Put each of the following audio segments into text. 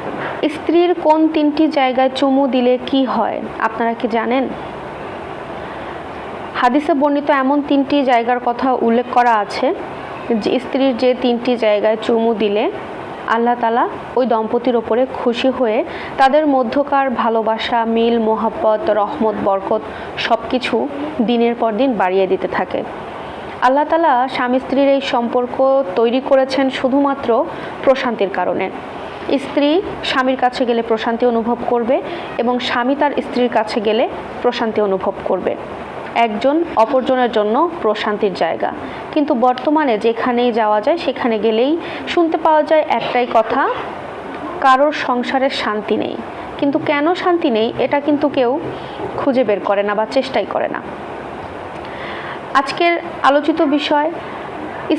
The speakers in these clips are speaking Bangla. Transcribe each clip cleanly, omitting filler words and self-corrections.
থাকেন। স্ত্রীর কোন 3টি জায়গায় চুমু দিলে কি হয় আপনারা কি জানেন? হাদিসে বর্ণিত এমন 3টি জায়গার কথা উল্লেখ করা আছে যে স্ত্রীর যে 3টি জায়গায় চুমু দিলে আল্লাহ তাআলা ওই দম্পতির ওপরে খুশি হয়ে তাদের মধ্যকার ভালোবাসা, মিল, মোহাব্বত, রহমত, বরকত সব কিছু দিনের পর দিন বাড়িয়ে দিতে থাকে। আল্লাহ তাআলা স্বামী স্ত্রীর এই সম্পর্ক তৈরি করেছেন শুধুমাত্র প্রশান্তির কারণে। স্ত্রী স্বামীর কাছে গেলে প্রশান্তি অনুভব করবে এবং স্বামী তার স্ত্রীর কাছে গেলে প্রশান্তি অনুভব করবে। একজন অপরজনের জন্য প্রশান্তির জায়গা। কিন্তু বর্তমানে যেখানেই যাওয়া যায় সেখানে গেলেই শুনতে পাওয়া যায় একটাই কথা, কারোর সংসারের শান্তি নেই। কিন্তু কেন শান্তি নেই এটা কিন্তু কেউ খুঁজে বের করে না বা চেষ্টাই করে না। আজকের আলোচিত বিষয়,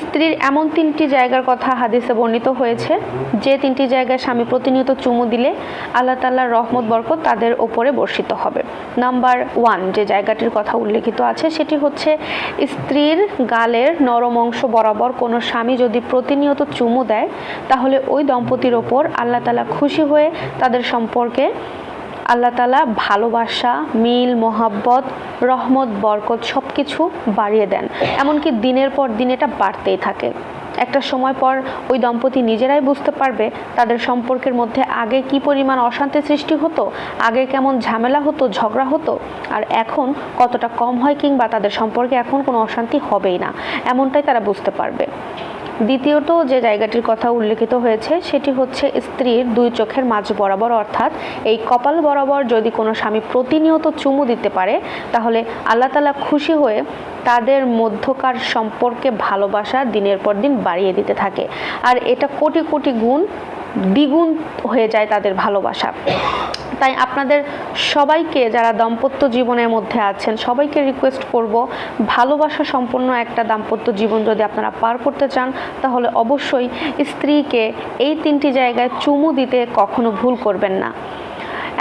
স্ত্রীর এমন 3টি জায়গার কথা হাদিসে বর্ণিত হয়েছে যে 3টি জায়গায় স্বামী প্রতিনিয়ত চুমু দিলে আল্লাহ তাআলার রহমত বরকত তাদের ওপরে বর্ষিত হবে। নাম্বার 1 যে জায়গাটির কথা উল্লেখিত আছে সেটি হচ্ছে স্ত্রীর গালের নরম অংশ বরাবর কোনো স্বামী যদি প্রতিনিয়ত চুমু দেয় তাহলে ওই দম্পতির ওপর আল্লাহ তাআলা খুশি হয়ে তাদের সম্পর্কে আল্লাহ তাআলা ভালোবাসা, মিল, মোহাব্বত, রহমত, বরকত সব কিছু বাড়িয়ে দেন। এমনকি দিনের পর দিন এটা বাড়তেই থাকে। একটা সময় পর ওই দম্পতি নিজেরাই বুঝতে পারবে তাদের সম্পর্কের মধ্যে আগে কি পরিমাণ অশান্তি সৃষ্টি হতো, আগে কেমন ঝামেলা হতো, ঝগড়া হতো, আর এখন কতটা কম হয়, কিংবা তাদের সম্পর্কে এখন কোনো অশান্তি হবেই না, এমনটাই তারা বুঝতে পারবে। দ্বিতীয়ত যে জায়গাটির কথা উল্লেখিত হয়েছে সেটি হচ্ছে স্ত্রীর 2 চোখের মাঝ বরাবর, অর্থাৎ এই কপাল বরাবর যদি কোনো স্বামী প্রতিনিয়ত চুমু দিতে পারে তাহলে আল্লাহ তাআলা খুশি হয়ে তাদের মধ্যকার সম্পর্কে ভালোবাসা দিনের পর দিন বাড়িয়ে দিতে থাকে। আর এটা কোটি কোটি গুণ দ্বিগুণ হয়ে যায় তাদের ভালোবাসা। তাই আপনাদের সবাইকে, যারা দাম্পত্য জীবনের মধ্যে আছেন, সবাইকে রিকোয়েস্ট করব, ভালোবাসা সম্পন্ন একটা দাম্পত্য জীবন যদি আপনারা পার করতে চান তাহলে অবশ্যই স্ত্রীকে এই 3টি জায়গায় চুমু দিতে কখনো ভুল করবেন না।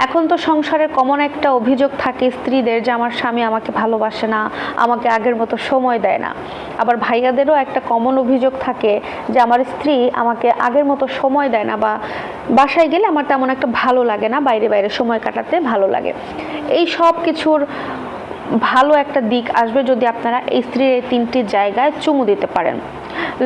এখন তো সংসারের কমন একটা অভিযোগ থাকে স্ত্রীদের যে আমার স্বামী আমাকে ভালোবাসে না, আমাকে আগের মতো সময় দেয় না। আবার ভাইয়াদেরও একটা কমন অভিযোগ থাকে যে আমার স্ত্রী আমাকে আগের মতো সময় দেয় না, বা বাসায় গেলে আমার তেমন একটা ভালো লাগে না, বাইরে বাইরে সময় কাটাতে ভালো লাগে। এই সব কিছুর ভালো একটা দিক আসবে যদি আপনারা স্ত্রীর এই 3টি জায়গায় চুমু দিতে পারেন।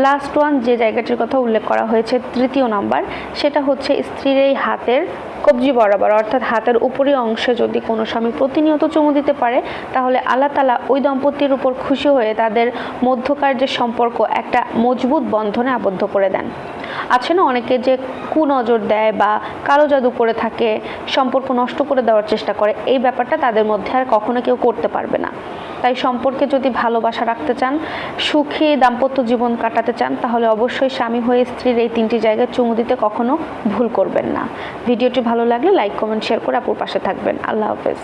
লাস্ট ওয়ান যে জায়গাটির কথা উল্লেখ করা হয়েছে 3য় নাম্বার, সেটা হচ্ছে স্ত্রীর এই হাতের কবজি বরাবর, অর্থাৎ হাতের উপরের অংশে যদি কোনো স্বামী প্রতিনিয়ত চুমু দিতে পারে তাহলে আল্লাহ তাআলা ওই দম্পতির উপর খুশি হয়ে তাদের মধ্যকার যে সম্পর্ক একটা মজবুত বন্ধনে আবদ্ধ করে দেন। আছে না অনেকে যে কুনজর দেয় বা কালো জাদু করে থাকে, সম্পর্ক নষ্ট করে দেওয়ার চেষ্টা করে, এই ব্যাপারটা তাদের মধ্যে আর কখনো কেউ করতে পারবে না। তাই সম্পর্কে যদি ভালোবাসা রাখতে চান, সুখী দাম্পত্য জীবন কাটাতে চান, তাহলে অবশ্যই স্বামী হয়ে স্ত্রীর এই 3টি জায়গায় চুমু দিতে কখনো ভুল করবেন না। ভিডিওটি ভালো লাগলে লাইক, কমেন্ট, শেয়ার করে আপুর পাশে থাকবেন। আল্লাহ হাফেজ।